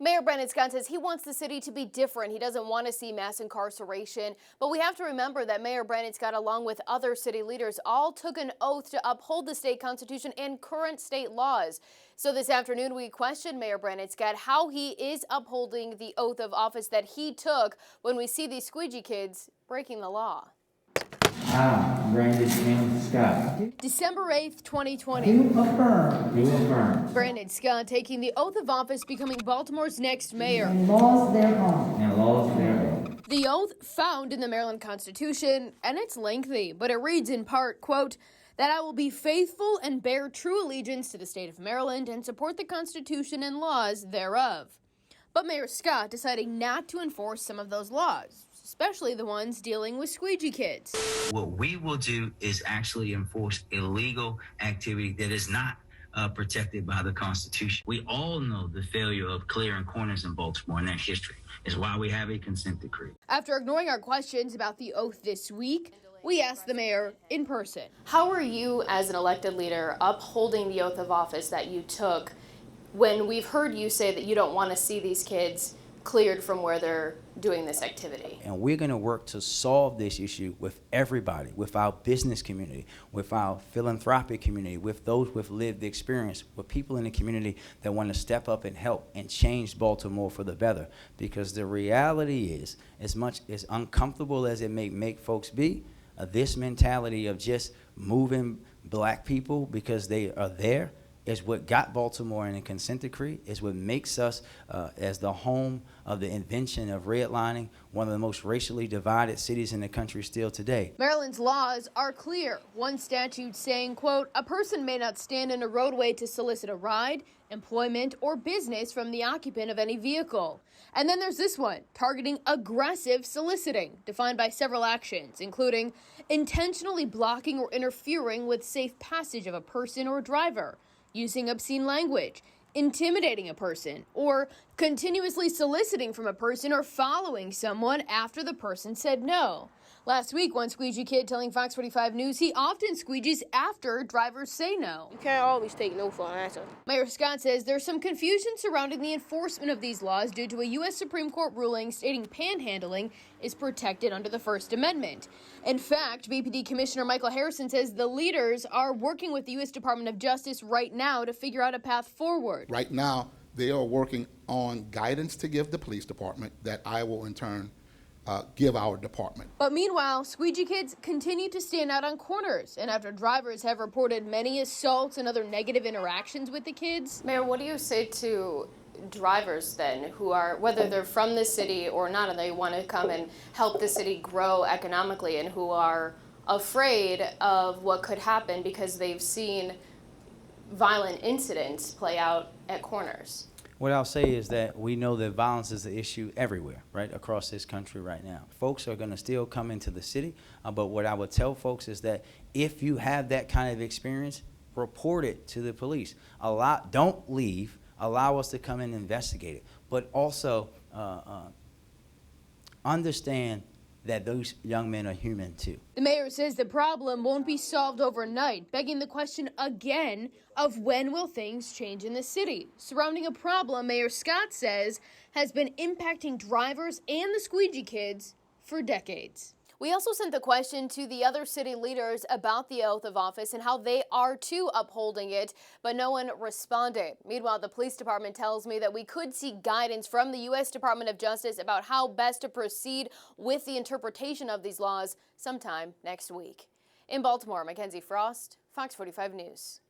Mayor Brandon Scott says he wants the city to be different. He doesn't want to see mass incarceration. But we have to remember that Mayor Brandon Scott, along with other city leaders, all took an oath to uphold the state constitution and current state laws. So this afternoon, we questioned Mayor Brandon Scott how he is upholding the oath of office that he took when we see these squeegee kids breaking the law. Brandon Scott. December 8th, 2020. Do affirm. Brandon Scott taking the oath of office, becoming Baltimore's next mayor. And laws thereon. The oath found in the Maryland Constitution, and it's lengthy, but it reads in part, quote, that I will be faithful and bear true allegiance to the state of Maryland and support the Constitution and laws thereof. But Mayor Scott deciding not to enforce some of those laws, especially the ones dealing with squeegee kids. What we will do is actually enforce illegal activity that is not protected by the Constitution. We all know the failure of clearing corners in Baltimore and their history is why we have a consent decree. After ignoring our questions about the oath this week, we asked the mayor in person. How are you, as an elected leader, upholding the oath of office that you took when we've heard you say that you don't want to see these kids cleared from where they're doing this activity? And we're going to work to solve this issue with everybody, with our business community, with our philanthropic community, with those with lived experience, with people in the community that want to step up and help and change Baltimore for the better. Because the reality is, as much as uncomfortable as it may make folks be, this mentality of just moving black people because they are there is what got Baltimore in a consent decree, is what makes us, as the home of the invention of redlining, one of the most racially divided cities in the country still today. Maryland's laws are clear. One statute saying, quote, a person may not stand in a roadway to solicit a ride, employment, or business from the occupant of any vehicle. And then there's this one, targeting aggressive soliciting, defined by several actions, including intentionally blocking or interfering with safe passage of a person or driver, using obscene language, intimidating a person, or continuously soliciting from a person or following someone after the person said no. Last week, one squeegee kid telling Fox 45 News he often squeegees after drivers say no. You can't always take no for an answer. Mayor Scott says there's some confusion surrounding the enforcement of these laws due to a U.S. Supreme Court ruling stating panhandling is protected under the First Amendment. In fact, BPD Commissioner Michael Harrison says the leaders are working with the U.S. Department of Justice right now to figure out a path forward. Right now, they are working on guidance to give the police department that I will in turn give our department. But meanwhile, squeegee kids continue to stand out on corners, and after drivers have reported many assaults and other negative interactions with the kids. Mayor, what do you say to drivers then who are, whether they're from the city or not, and they want to come and help the city grow economically, and who are afraid of what could happen because they've seen violent incidents play out at corners? What I'll say is that we know that violence is an issue everywhere, right, across this country right now. Folks are going to still come into the city, but what I would tell folks is that if you have that kind of experience, report it to the police. Don't leave. Allow us to come and investigate it. But also understand that those young men are human too. The mayor says the problem won't be solved overnight, begging the question again of when will things change in the city, surrounding a problem Mayor Scott says has been impacting drivers and the squeegee kids for decades. We also sent the question to the other city leaders about the oath of office and how they are too upholding it, but no one responded. Meanwhile, the police department tells me that we could see guidance from the U.S. Department of Justice about how best to proceed with the interpretation of these laws sometime next week. In Baltimore, Mackenzie Frost, Fox 45 News.